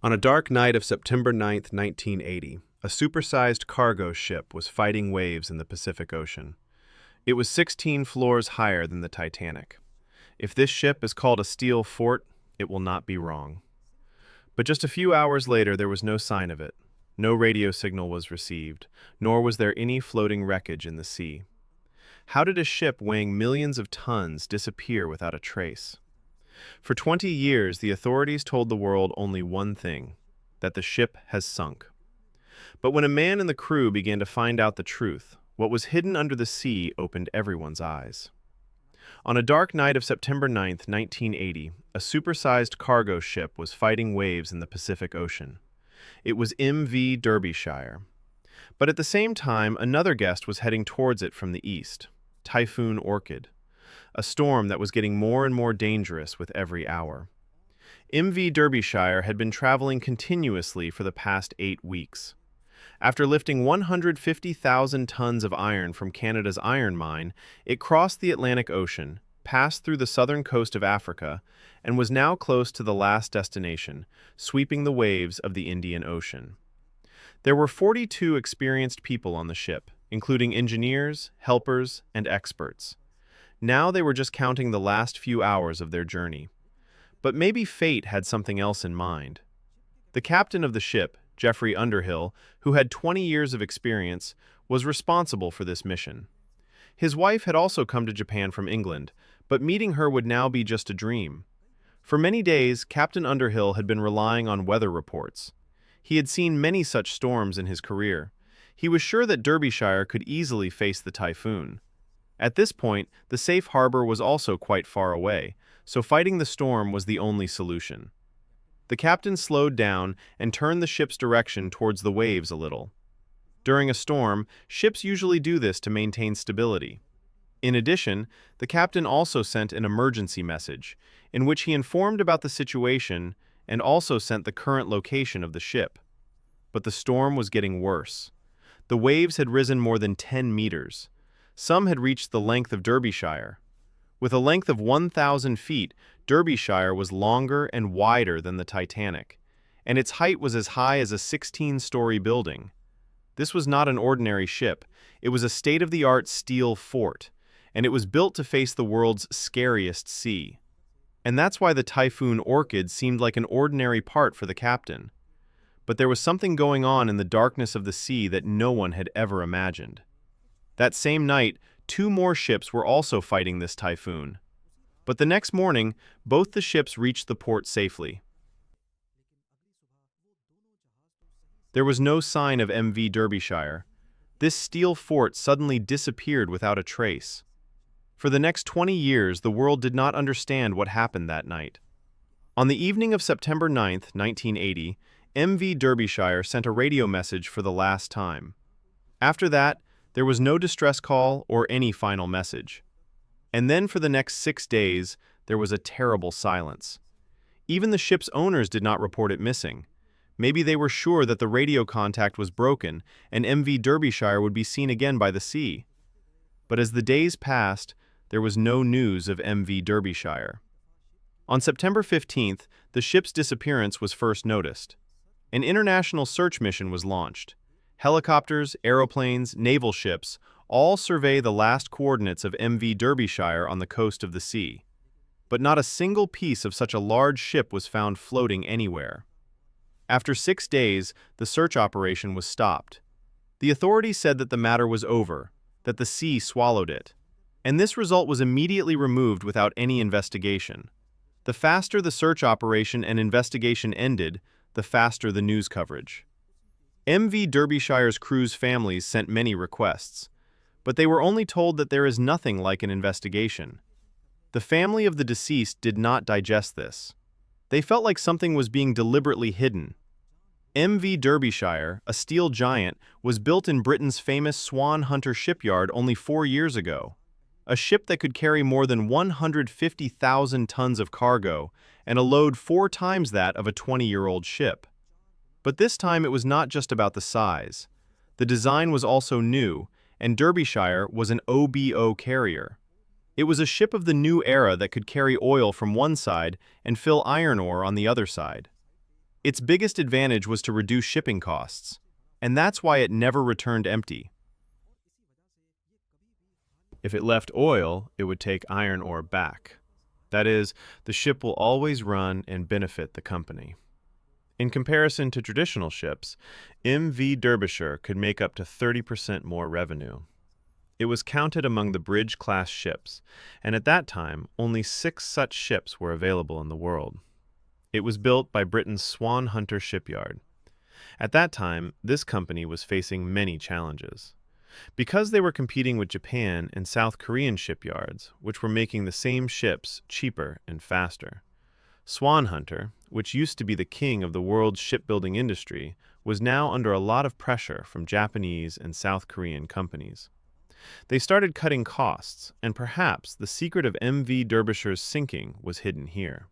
On a dark night of September 9th, 1980, a supersized cargo ship was fighting waves in the Pacific Ocean. It was 16 floors higher than the Titanic. If this ship is called a steel fort, it will not be wrong. But just a few hours later, there was no sign of it. No radio signal was received, nor was there any floating wreckage in the sea. How did a ship weighing millions of tons disappear without a trace? For 20 years, the authorities told the world only one thing, that the ship has sunk. But when a man in the crew began to find out the truth, what was hidden under the sea opened everyone's eyes. On a dark night of September 9th, 1980, a supersized cargo ship was fighting waves in the Pacific Ocean. It was MV Derbyshire. But at the same time, another guest was heading towards it from the east, Typhoon Orchid, a storm that was getting more and more dangerous with every hour. MV Derbyshire had been traveling continuously for the past 8 weeks. After lifting 150,000 tons of iron from Canada's iron mine, it crossed the Atlantic Ocean, passed through the southern coast of Africa, and was now close to the last destination, sweeping the waves of the Indian Ocean. There were 42 experienced people on the ship, including engineers, helpers, and experts. Now they were just counting the last few hours of their journey. But maybe fate had something else in mind. The captain of the ship, Geoffrey Underhill, who had 20 years of experience, was responsible for this mission. His wife had also come to Japan from England, but meeting her would now be just a dream. For many days, Captain Underhill had been relying on weather reports. He had seen many such storms in his career. He was sure that Derbyshire could easily face the typhoon. At this point, the safe harbor was also quite far away, so fighting the storm was the only solution. The captain slowed down and turned the ship's direction towards the waves a little. During a storm, ships usually do this to maintain stability. In addition, the captain also sent an emergency message, in which he informed about the situation and also sent the current location of the ship. But the storm was getting worse. The waves had risen more than 10 meters. Some had reached the length of Derbyshire. With a length of 1,000 feet, Derbyshire was longer and wider than the Titanic, and its height was as high as a 16-story building. This was not an ordinary ship. It was a state-of-the-art steel fort, and it was built to face the world's scariest sea. And that's why the Typhoon Orchid seemed like an ordinary part for the captain. But there was something going on in the darkness of the sea that no one had ever imagined. That same night, 2 more ships were also fighting this typhoon. But the next morning, both the ships reached the port safely. There was no sign of MV Derbyshire. This steel fort suddenly disappeared without a trace. For the next 20 years, the world did not understand what happened that night. On the evening of September 9th, 1980, MV Derbyshire sent a radio message for the last time. After that, there was no distress call or any final message. And then for the next 6 days, there was a terrible silence. Even the ship's owners did not report it missing. Maybe they were sure that the radio contact was broken and MV Derbyshire would be seen again by the sea. But as the days passed, there was no news of MV Derbyshire. On September 15th, the ship's disappearance was first noticed. An international search mission was launched. Helicopters, aeroplanes, naval ships all survey the last coordinates of MV Derbyshire on the coast of the sea. But not a single piece of such a large ship was found floating anywhere. After 6 days, the search operation was stopped. The authorities said that the matter was over, that the sea swallowed it. And this result was immediately removed without any investigation. The faster the search operation and investigation ended, the faster the news coverage. MV Derbyshire's crew's families sent many requests, but they were only told that there is nothing like an investigation. The family of the deceased did not digest this. They felt like something was being deliberately hidden. MV Derbyshire, a steel giant, was built in Britain's famous Swan Hunter shipyard only 4 years ago. A ship that could carry more than 150,000 tons of cargo and a load 4 times that of a 20-year-old ship. But this time it was not just about the size. The design was also new, and Derbyshire was an OBO carrier. It was a ship of the new era that could carry oil from one side and fill iron ore on the other side. Its biggest advantage was to reduce shipping costs, and that's why it never returned empty. If it left oil, it would take iron ore back. That is, the ship will always run and benefit the company. In comparison to traditional ships, MV Derbyshire could make up to 30% more revenue. It was counted among the bridge-class ships, and at that time, only 6 such ships were available in the world. It was built by Britain's Swan Hunter shipyard. At that time, this company was facing many challenges. Because they were competing with Japan and South Korean shipyards, which were making the same ships cheaper and faster. Swan Hunter, which used to be the king of the world's shipbuilding industry, was now under a lot of pressure from Japanese and South Korean companies. They started cutting costs, and perhaps the secret of MV Derbyshire's sinking was hidden here.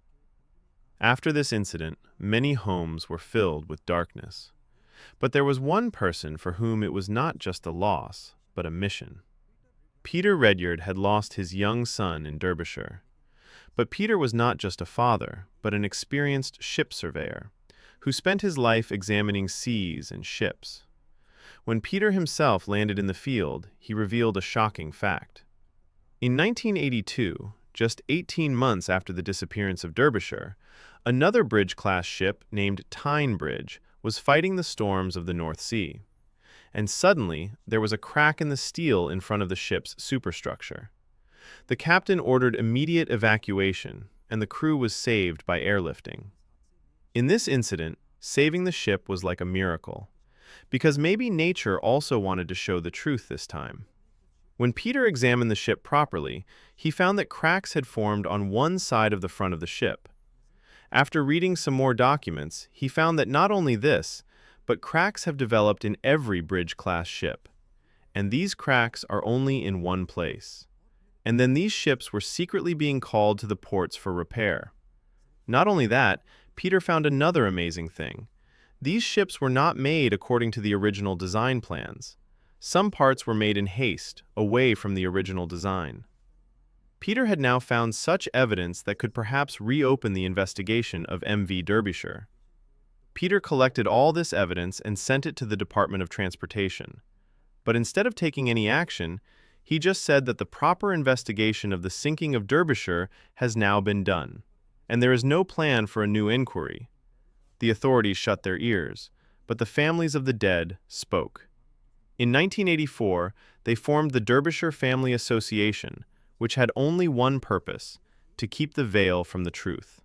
After this incident, many homes were filled with darkness. But there was one person for whom it was not just a loss, but a mission. Peter Redyard had lost his young son in Derbyshire. But Peter was not just a father, but an experienced ship surveyor, who spent his life examining seas and ships. When Peter himself landed in the field, he revealed a shocking fact. In 1982, just 18 months after the disappearance of Derbyshire, another bridge-class ship named Tyne Bridge was fighting the storms of the North Sea. And suddenly, there was a crack in the steel in front of the ship's superstructure. The captain ordered immediate evacuation, and the crew was saved by airlifting. In this incident, saving the ship was like a miracle, because maybe nature also wanted to show the truth this time. When Peter examined the ship properly, he found that cracks had formed on one side of the front of the ship. After reading some more documents, he found that not only this, but cracks have developed in every bridge-class ship. And these cracks are only in one place. And then these ships were secretly being called to the ports for repair. Not only that, Peter found another amazing thing. These ships were not made according to the original design plans. Some parts were made in haste, away from the original design. Peter had now found such evidence that could perhaps reopen the investigation of MV Derbyshire. Peter collected all this evidence and sent it to the Department of Transportation. But instead of taking any action, he just said that the proper investigation of the sinking of Derbyshire has now been done, and there is no plan for a new inquiry. The authorities shut their ears, but the families of the dead spoke. In 1984, they formed the Derbyshire Family Association, which had only one purpose: to keep the veil from the truth.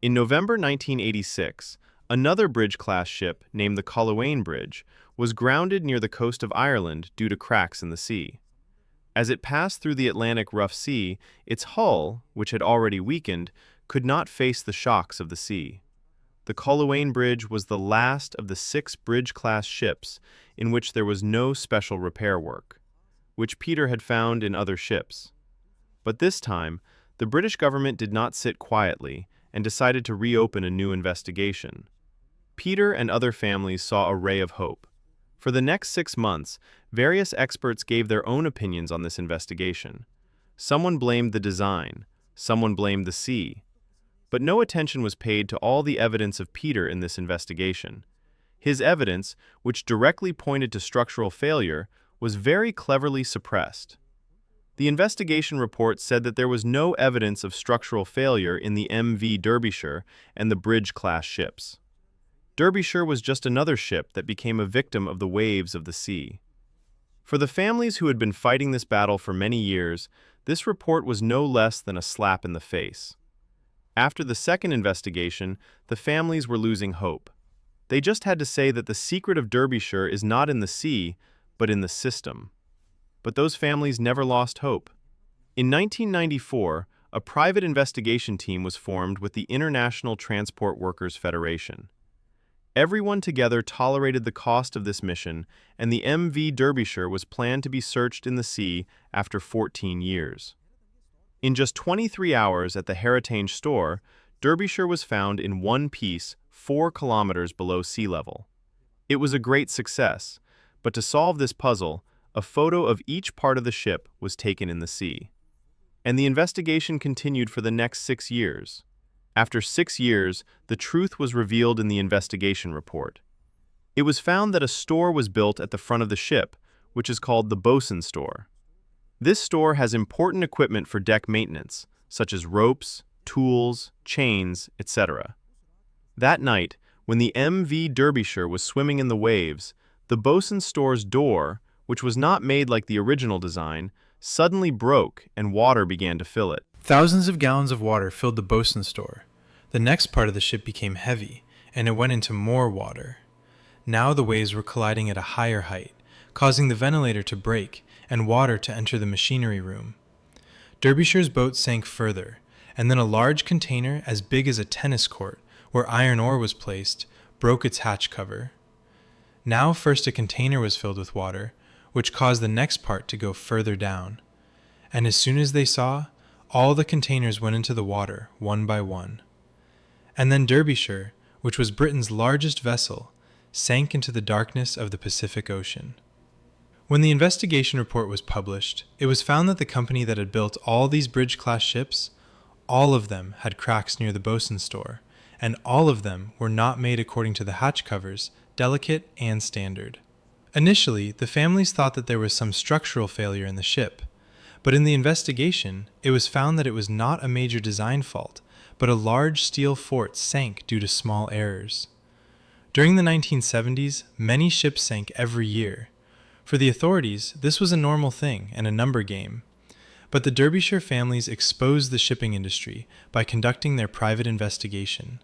In November 1986, another bridge-class ship named the Coleraine Bridge was grounded near the coast of Ireland due to cracks in the sea. As it passed through the Atlantic rough sea, its hull, which had already weakened, could not face the shocks of the sea. The Coleraine Bridge was the last of the 6 bridge-class ships in which there was no special repair work, which Peter had found in other ships. But this time, the British government did not sit quietly and decided to reopen a new investigation. Peter and other families saw a ray of hope. For the next 6 months, various experts gave their own opinions on this investigation. Someone blamed the design, someone blamed the sea. But no attention was paid to all the evidence of Peter in this investigation. His evidence, which directly pointed to structural failure, was very cleverly suppressed. The investigation report said that there was no evidence of structural failure in the MV Derbyshire and the bridge-class ships. Derbyshire was just another ship that became a victim of the waves of the sea. For the families who had been fighting this battle for many years, this report was no less than a slap in the face. After the second investigation, the families were losing hope. They just had to say that the secret of Derbyshire is not in the sea, but in the system. But those families never lost hope. In 1994, a private investigation team was formed with the International Transport Workers Federation. Everyone together tolerated the cost of this mission, and the MV Derbyshire was planned to be searched in the sea after 14 years. In just 23 hours at the Heritage store, Derbyshire was found in one piece 4 kilometers below sea level. It was a great success, but to solve this puzzle, a photo of each part of the ship was taken in the sea. And the investigation continued for the next 6 years. After 6 years, the truth was revealed in the investigation report. It was found that a store was built at the front of the ship, which is called the bosun store. This store has important equipment for deck maintenance, such as ropes, tools, chains, etc. That night, when the MV Derbyshire was swimming in the waves, the bosun store's door, which was not made like the original design, suddenly broke and water began to fill it. Thousands of gallons of water filled the bosun store. The next part of the ship became heavy, and it went into more water. Now the waves were colliding at a higher height, causing the ventilator to break and water to enter the machinery room. Derbyshire's boat sank further, and then a large container as big as a tennis court, where iron ore was placed, broke its hatch cover. Now first a container was filled with water, which caused the next part to go further down. And as soon as they saw, all the containers went into the water, one by one. And then Derbyshire, which was Britain's largest vessel, sank into the darkness of the Pacific Ocean. When the investigation report was published, it was found that the company that had built all these bridge-class ships, all of them had cracks near the bosun store, and all of them were not made according to the hatch covers, delicate and standard. Initially, the families thought that there was some structural failure in the ship, but in the investigation, it was found that it was not a major design fault, but a large steel fort sank due to small errors. During the 1970s, many ships sank every year. For the authorities, this was a normal thing and a number game. But the Derbyshire families exposed the shipping industry by conducting their private investigation.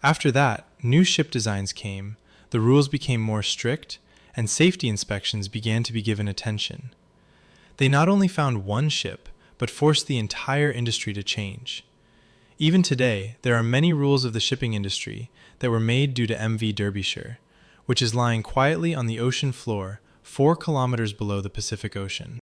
After that, new ship designs came, the rules became more strict, and safety inspections began to be given attention. They not only found one ship, but forced the entire industry to change. Even today, there are many rules of the shipping industry that were made due to MV Derbyshire, which is lying quietly on the ocean floor 4 kilometers below the Pacific Ocean.